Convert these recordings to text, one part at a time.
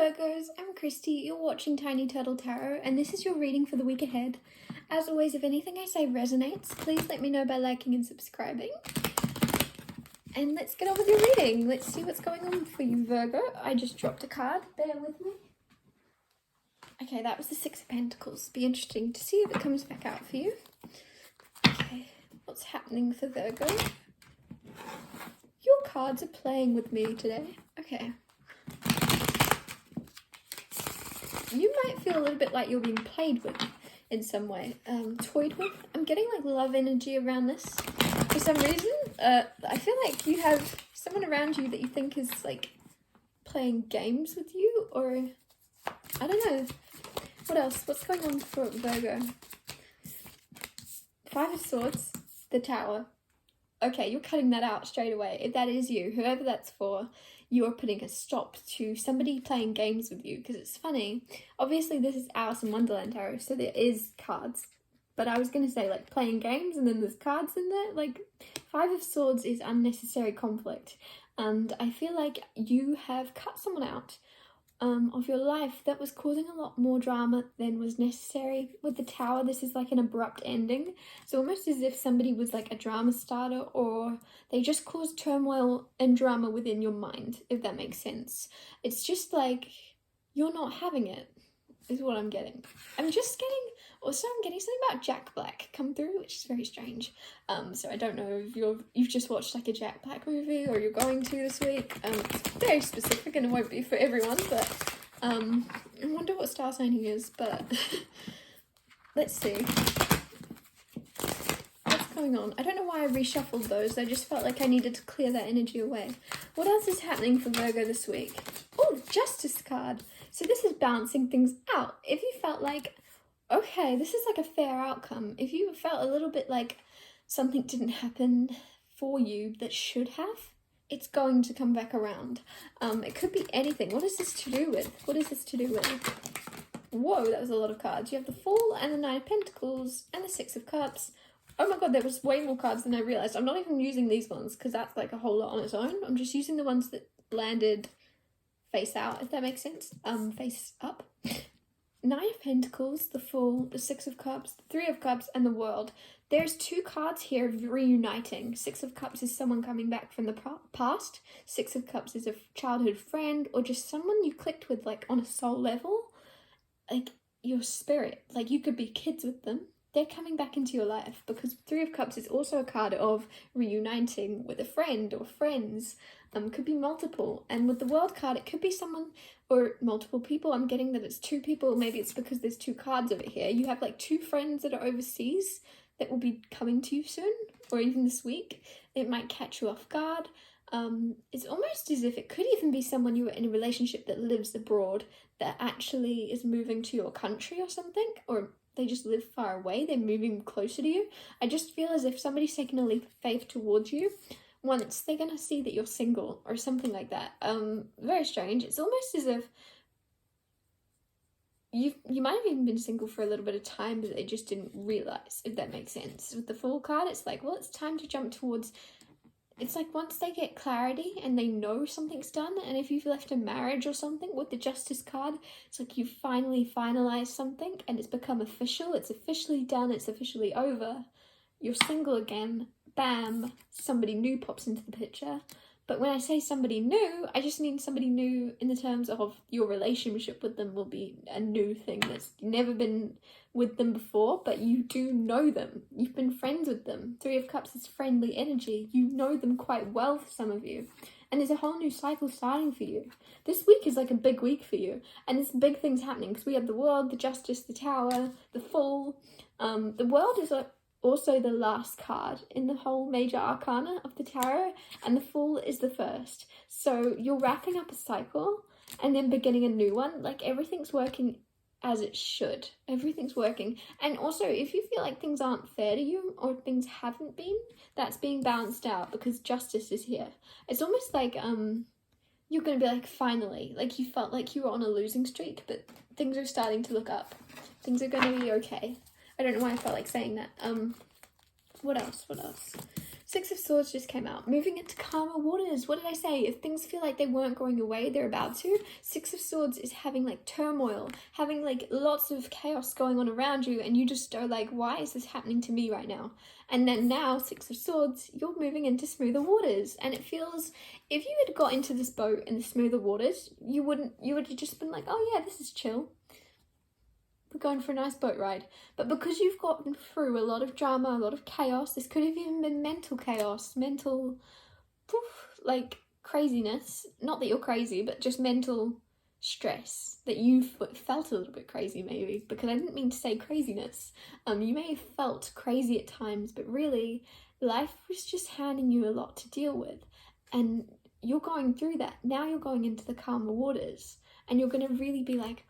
Virgos, I'm Christy, you're watching Tiny Turtle Tarot, and this is your reading for the week ahead. As always, if anything I say resonates, please let me know by liking and subscribing. And let's get on with your reading. Let's see what's going on for you, Virgo. I just dropped a card, bear with me. Okay, that was the Six of Pentacles. Be interesting to see if it comes back out for you. Okay, what's happening for Virgo? Your cards are playing with me today. Okay. You might feel a little bit like you're being played with in some way, toyed with. I'm getting like love energy around this for some reason. I feel like you have someone around you that you think is like playing games with you, or I don't know. What else? What's going on for Virgo? Five of Swords, the Tower. Okay, you're cutting that out straight away. If that is you, whoever that's for, you're putting a stop to somebody playing games with you. Because it's funny. Obviously, this is Alice in Wonderland Tarot, so there is cards. But I was going to say, like, playing games and then there's cards in there. Like, Five of Swords is unnecessary conflict. And I feel like you have cut someone out of your life that was causing a lot more drama than was necessary. With the Tower, this is like an abrupt ending. So almost as if somebody was like a drama starter, or they just caused turmoil and drama within your mind, if that makes sense. It's just like you're not having it, is what I'm getting. I'm getting something about Jack Black come through, which is very strange. So I don't know if you've just watched like a Jack Black movie or you're going to this week. It's very specific and it won't be for everyone, but I wonder what star sign he is, but let's see. What's going on? I don't know why I reshuffled those. I just felt like I needed to clear that energy away. What else is happening for Virgo this week? Oh, Justice card. So this is balancing things out. If you felt like, okay, this is like a fair outcome. If you felt a little bit like something didn't happen for you that should have, it's going to come back around. It could be anything. What is this to do with? What is this to do with? Whoa, that was a lot of cards. You have the Fool and the Nine of Pentacles and the Six of Cups. Oh my god, there was way more cards than I realised. I'm not even using these ones because that's like a whole lot on its own. I'm just using the ones that landed face out, if that makes sense. Face up. Nine of Pentacles, the Fool, the Six of Cups, the Three of Cups, and the World. There's two cards here of reuniting. Six of Cups is someone coming back from the past. Six of Cups is a childhood friend or just someone you clicked with like on a soul level. Like your spirit. Like you could be kids with them. They're coming back into your life because Three of Cups is also a card of reuniting with a friend or friends. Could be multiple. And with the World card, it could be someone or multiple people. I'm getting that it's two people. Maybe it's because there's two cards over here. You have like two friends that are overseas that will be coming to you soon or even this week. It might catch you off guard. It's almost as if it could even be someone you were in a relationship that lives abroad that actually is moving to your country or something, or they just live far away. They're moving closer to you. I just feel as if somebody's taking a leap of faith towards you once they're gonna see that you're single or something like that. Very strange. It's almost as if you might have even been single for a little bit of time, but they just didn't realize, if that makes sense. With the Fool card, it's like, well, it's time to jump towards. It's like once they get clarity and they know something's done, and if you've left a marriage or something, with the Justice card, it's like you finally finalized something and it's become official. It's officially done. It's officially over. You're single again. Bam, somebody new pops into the picture. But when I say somebody new, I just mean somebody new in the terms of your relationship with them will be a new thing that's never been with them before, but you do know them. You've been friends with them. Three of Cups is friendly energy. You know them quite well for some of you. And there's a whole new cycle starting for you. This week is like a big week for you. And there's big things happening because we have the World, the Justice, the Tower, the Fool. The World is also the last card in the whole major arcana of the tarot, and the Fool is the first. So you're wrapping up a cycle and then beginning a new one. Like everything's working as it should. Everything's working. And also, if you feel like things aren't fair to you or things haven't been, that's being balanced out because Justice is here. It's almost like you're gonna be like, finally, like you felt like you were on a losing streak, but things are starting to look up. Things are gonna be okay. I don't know why I felt like saying that. What else? Six of Swords just came out. Moving into calmer waters. What did I say? If things feel like they weren't going your way, they're about to. Six of Swords is having like turmoil, having like lots of chaos going on around you, and you just are like, why is this happening to me right now? And then now, Six of Swords, you're moving into smoother waters. And it feels, if you had got into this boat in the smoother waters, you would have just been like, oh yeah, this is chill. We're going for a nice boat ride. But because you've gotten through a lot of drama, a lot of chaos, this could have even been mental chaos, mental, like craziness. Not that you're crazy, but just mental stress that you felt a little bit crazy maybe, because I didn't mean to say craziness. You may have felt crazy at times, but really life was just handing you a lot to deal with, and you're going through that. Now you're going into the calmer waters, and you're going to really be like,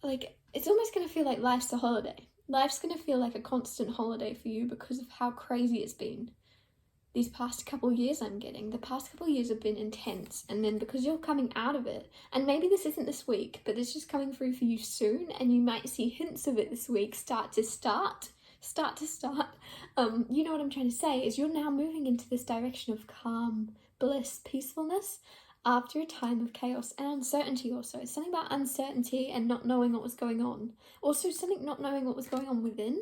like, it's almost going to feel like life's a holiday. Life's going to feel like a constant holiday for you because of how crazy it's been. These past couple of years the past couple of years have been intense, and then because you're coming out of it, and maybe this isn't this week, but it's just coming through for you soon, and you might see hints of it this week, start to start. You know what I'm trying to say is you're now moving into this direction of calm, bliss, peacefulness, after a time of chaos and uncertainty also. It's something about uncertainty and not knowing what was going on. Also something not knowing what was going on within.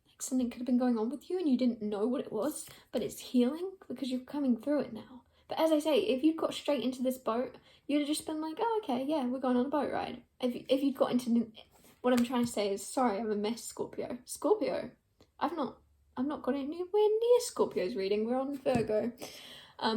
Like something could have been going on with you and you didn't know what it was, but it's healing because you're coming through it now. But as I say, if you'd got straight into this boat, you'd have just been like, oh, okay, yeah, we're going on a boat ride. If you'd got into, what I'm trying to say is, sorry, I'm a mess, Scorpio. I've not got anywhere near Scorpio's reading. We're on Virgo.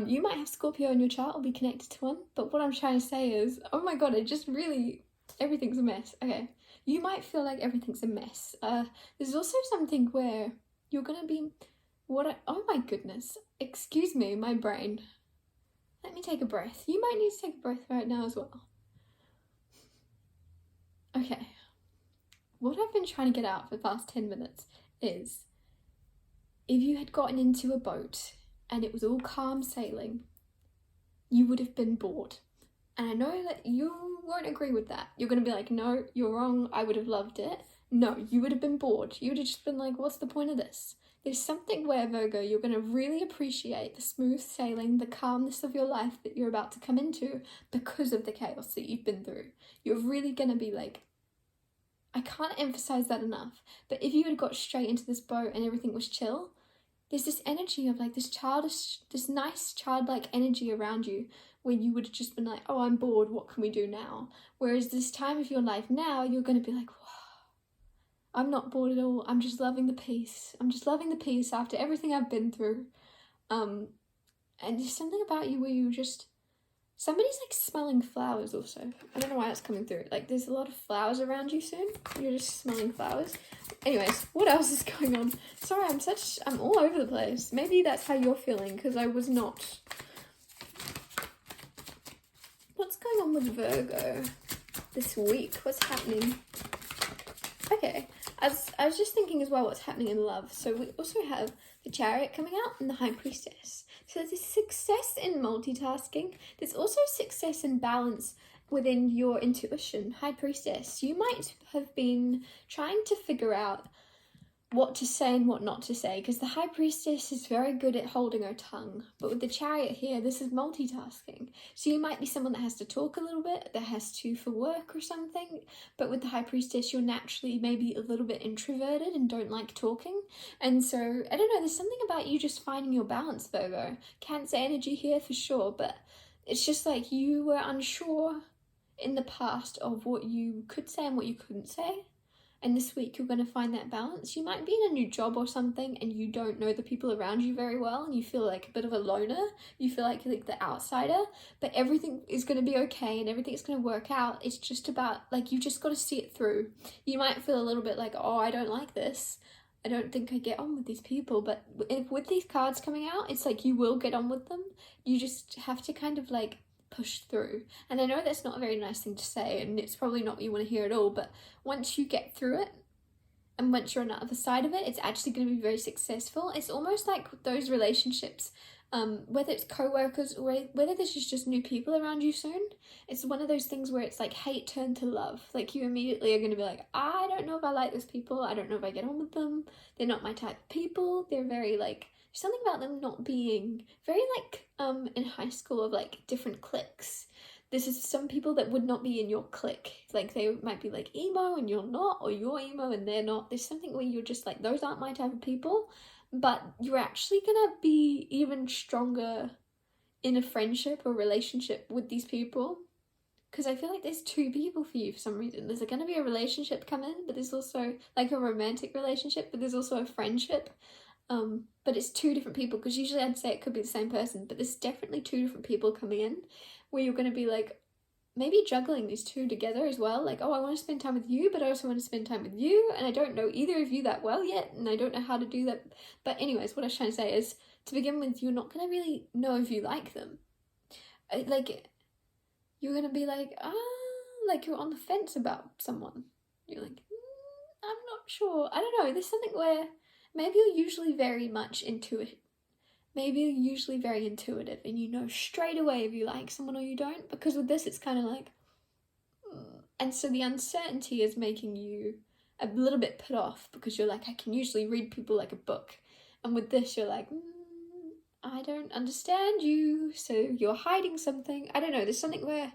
You might have Scorpio in your chart or be connected to one, but what I'm trying to say is, oh my god, it just really, everything's a mess. Okay, you might feel like everything's a mess. There's also something where you're gonna be, oh my goodness, excuse me, my brain. Let me take a breath. You might need to take a breath right now as well. Okay, what I've been trying to get out for the past 10 minutes is, if you had gotten into a boat and it was all calm sailing, you would have been bored. And I know that you won't agree with that. You're going to be like, no, you're wrong, I would have loved it. No, you would have been bored. You would have just been like, what's the point of this? There's something where, Virgo, you're going to really appreciate the smooth sailing, the calmness of your life that you're about to come into because of the chaos that you've been through. You're really going to be like, I can't emphasize that enough, but if you had got straight into this boat and everything was chill, there's this energy of like this nice childlike energy around you where you would have just been like, oh, I'm bored, what can we do now? Whereas this time of your life now, you're going to be like, wow, I'm not bored at all. I'm just loving the peace. I'm just loving the peace after everything I've been through. And there's something about you where you just, somebody's like smelling flowers also. I don't know why it's coming through. Like there's a lot of flowers around you soon. You're just smelling flowers. Anyways, what else is going on? Sorry, I'm all over the place. Maybe that's how you're feeling, because I was not. What's going on with Virgo this week? What's happening? Okay, I was just thinking as well what's happening in love. So we also have the Chariot coming out and the High Priestess. So there's success in multitasking. There's also success in balance within your intuition. High Priestess, you might have been trying to figure out what to say and what not to say, because the High Priestess is very good at holding her tongue, but with the Chariot here, this is multitasking. So you might be someone that has to talk a little bit, that has to for work or something, but with the High Priestess, you're naturally maybe a little bit introverted and don't like talking, and so, I don't know, there's something about you just finding your balance, Virgo. Cancer energy here for sure, but it's just like you were unsure in the past of what you could say and what you couldn't say. And this week you're going to find that balance. You might be in a new job or something and you don't know the people around you very well and you feel like a bit of a loner. You feel like the outsider, but everything is going to be okay and everything's going to work out. It's just about, like, you just got to see it through. You might feel a little bit like, oh, I don't like this. I don't think I get on with these people. But with these cards coming out, it's like you will get on with them. You just have to kind of like push through. And I know that's not a very nice thing to say and it's probably not what you want to hear at all, but once you get through it and once you're on the other side of it, it's actually going to be very successful. It's almost like those relationships whether it's co-workers or whether this is just new people around you soon. It's one of those things where it's like hate turned to love. Like you immediately are going to be like, I don't know if I like those people. I don't know if I get on with them. They're not my type of people. They're very like, something about them not being very like in high school of like different cliques. This is some people that would not be in your clique. Like they might be like emo and you're not, or you're emo and they're not. There's something where you're just like, those aren't my type of people. But you're actually gonna be even stronger in a friendship or relationship with these people. Because I feel like there's two people for you for some reason. There's gonna be a relationship come in, but there's also like a romantic relationship, but there's also a friendship. But it's two different people, because usually I'd say it could be the same person, but there's definitely two different people coming in where you're going to be like maybe juggling these two together as well. Like, oh, I want to spend time with you, but I also want to spend time with you, and I don't know either of you that well yet, and I don't know how to do that. But anyways, what I was trying to say is, to begin with, you're not going to really know if you like them. Like, you're going to be like, like you're on the fence about someone. You're like, I'm not sure. I don't know. There's something where maybe you're usually very much intuitive. Maybe you're usually very intuitive and you know straight away if you like someone or you don't. Because with this, it's kind of like, and so the uncertainty is making you a little bit put off, because you're like, I can usually read people like a book. And with this, you're like, I don't understand you. So you're hiding something. I don't know. There's something where,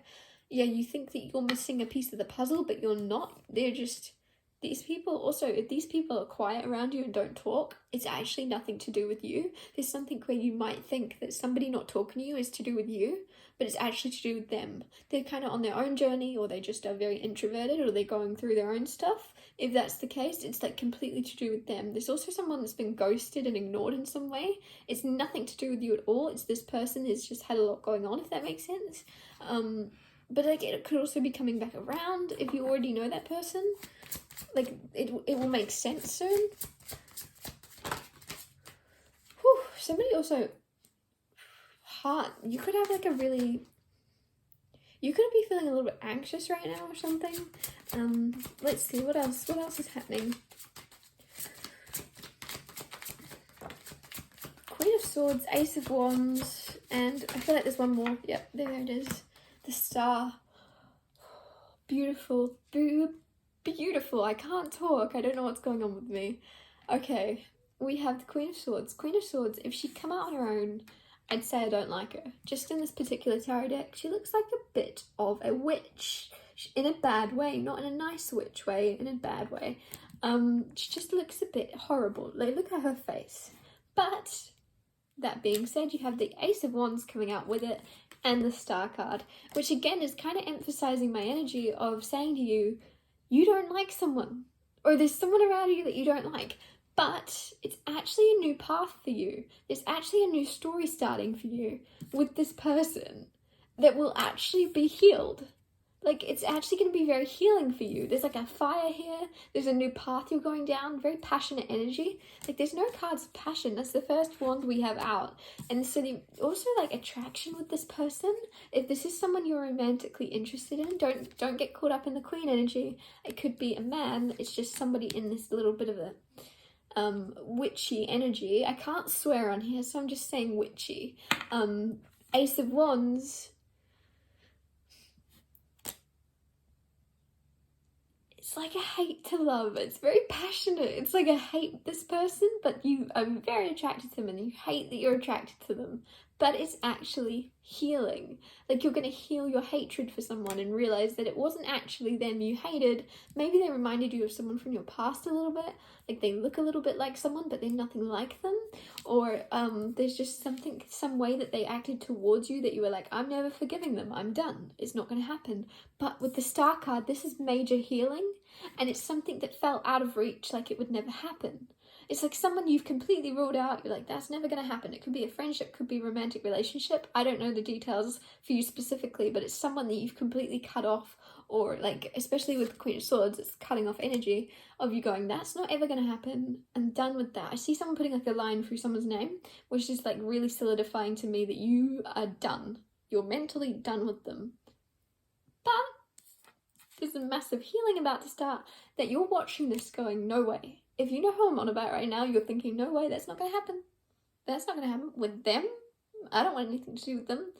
yeah, you think that you're missing a piece of the puzzle, but you're not. They're just... These people also, if these people are quiet around you and don't talk, it's actually nothing to do with you. There's something where you might think that somebody not talking to you is to do with you, but it's actually to do with them. They're kind of on their own journey, or they just are very introverted, or they're going through their own stuff. If that's the case, it's like completely to do with them. There's also someone that's been ghosted and ignored in some way. It's nothing to do with you at all. It's this person has just had a lot going on, if that makes sense. But like it could also be coming back around if you already know that person. Like, it will make sense soon. Whew, somebody also... You could have like a really... You could be feeling a little bit anxious right now or something. Let's see, what else is happening? Queen of Swords, Ace of Wands, and I feel like there's one more. Yep, there it is. The Star. Beautiful. Beautiful. I can't talk. I don't know what's going on with me. Okay, we have the Queen of Swords. Queen of Swords, if she'd come out on her own, I'd say I don't like her. Just in this particular tarot deck, she looks like a bit of a witch. In a bad way, not in a nice witch way, in a bad way. She just looks a bit horrible. Like, look at her face. But, that being said, you have the Ace of Wands coming out with it, and the Star card, which again is kind of emphasizing my energy of saying to you, you don't like someone, or there's someone around you that you don't like, but it's actually a new path for you. There's actually a new story starting for you with this person that will actually be healed. Like, it's actually going to be very healing for you. There's like a fire here. There's a new path you're going down. Very passionate energy. Like, there's no cards of passion. That's the first wand we have out. And so the also like attraction with this person. If this is someone you're romantically interested in, don't get caught up in the queen energy. It could be a man. It's just somebody in this little bit of a witchy energy. I can't swear on here, so I'm just saying witchy. Ace of Wands. It's like a hate to love. It's very passionate. It's like I hate this person, but you are very attracted to them, and you hate that you're attracted to them. But it's actually healing. Like, you're going to heal your hatred for someone and realize that it wasn't actually them you hated. Maybe they reminded you of someone from your past a little bit. Like, they look a little bit like someone, but they're nothing like them. Or there's just some way that they acted towards you that you were like, I'm never forgiving them. I'm done. It's not going to happen. But with the Star card, this is major healing. And it's something that fell out of reach, like it would never happen. It's like someone you've completely ruled out. You're like, that's never going to happen. It could be a friendship, could be a romantic relationship. I don't know the details for you specifically, but it's someone that you've completely cut off, or like, especially with the Queen of Swords, it's cutting off energy of you going, that's not ever going to happen. I'm done with that. I see someone putting like a line through someone's name, which is like really solidifying to me that you are done. You're mentally done with them. But there's a massive healing about to start that you're watching this going, no way. If you know who I'm on about right now, you're thinking, no way, that's not going to happen. That's not going to happen with them. I don't want anything to do with them.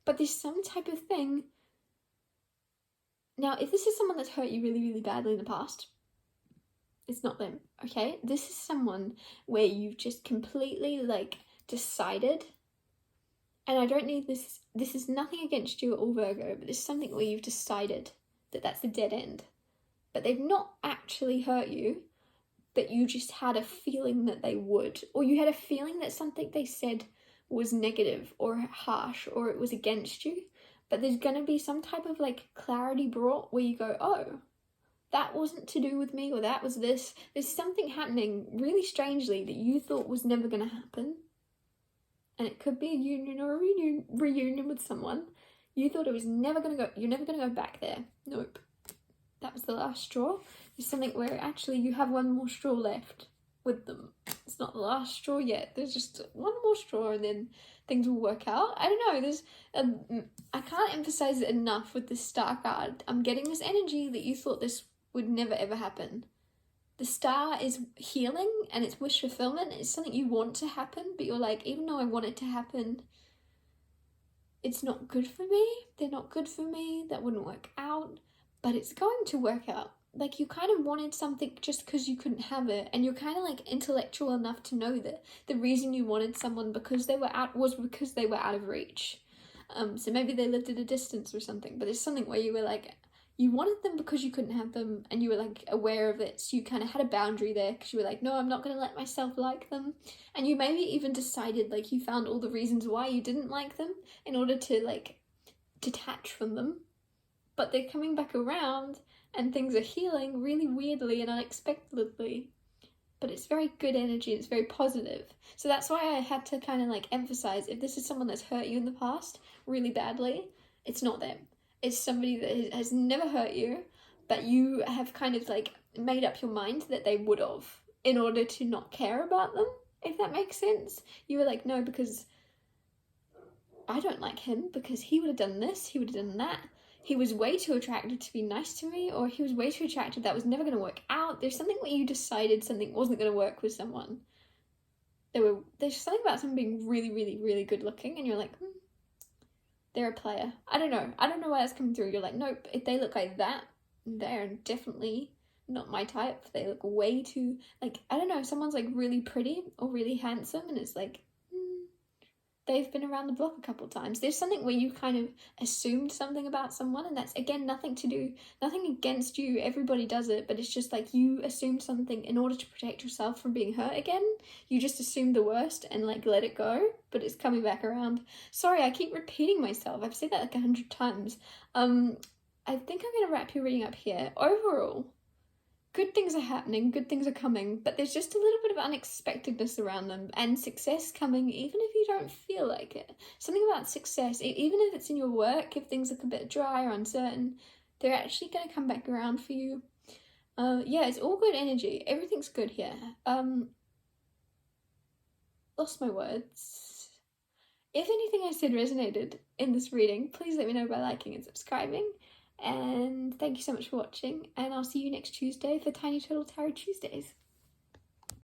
But there's some type of thing. Now, if this is someone that's hurt you really, really badly in the past, it's not them, okay? This is someone where you've just completely, like, decided, and I don't need this is nothing against you at all, Virgo, but this is something where you've decided that that's the dead end. But they've not actually hurt you, but you just had a feeling that they would, or you had a feeling that something they said was negative or harsh or it was against you, but there's gonna be some type of like clarity brought where you go, oh, that wasn't to do with me, or that was this. There's something happening really strangely that you thought was never gonna happen. And it could be a union or a reunion with someone. You thought it was never gonna go, you're never gonna go back there. Nope. That was the last straw. There's something where actually you have one more straw left with them. It's not the last straw yet. There's just one more straw and then things will work out. I don't know. There's I can't emphasize it enough with this star card. I'm getting this energy that you thought this would never ever happen. The star is healing and it's wish fulfillment. It's something you want to happen, but you're like, even though I want it to happen, it's not good for me. They're not good for me. That wouldn't work out, but it's going to work out. Like, you kind of wanted something just because you couldn't have it, and you're kind of like intellectual enough to know that the reason you wanted someone because they were out of reach. So maybe they lived at a distance or something, but there's something where you were like, you wanted them because you couldn't have them, and you were like aware of it, so you kind of had a boundary there because you were like, no, I'm not going to let myself like them. And you maybe even decided, like, you found all the reasons why you didn't like them in order to like detach from them, but they're coming back around and things are healing really weirdly and unexpectedly, but it's very good energy, it's very positive. So that's why I had to kind of like emphasize, if this is someone that's hurt you in the past really badly, it's not them. It's somebody that has never hurt you, but you have kind of like made up your mind that they would have in order to not care about them, if that makes sense. You were like, no, because I don't like him because he would have done this, he would have done that. He was way too attractive to be nice to me, or he was way too attractive, that was never going to work out. There's something where you decided something wasn't going to work with someone. There's something about someone being really, really, really good looking, and you're like, they're a player. I don't know why that's coming through. You're like, nope, if they look like that, they're definitely not my type. They look way too, like, I don't know, if someone's like really pretty or really handsome, and it's like, they've been around the block a couple of times. There's something where you kind of assumed something about someone, and that's, again, nothing against you. Everybody does it, but it's just like you assumed something in order to protect yourself from being hurt again. You just assumed the worst and like let it go, but it's coming back around. Sorry, I keep repeating myself. I've said that like 100 times. I think I'm going to wrap your reading up here. Overall, good things are happening, good things are coming, but there's just a little bit of unexpectedness around them, and success coming even if you don't feel like it. Something about success, even if it's in your work, if things look a bit dry or uncertain, they're actually going to come back around for you. Yeah, it's all good energy. Everything's good here. Lost my words. If anything I said resonated in this reading, please let me know by liking and subscribing. And thank you so much for watching, and I'll see you next Tuesday for Tiny Turtle Tarot Tuesdays.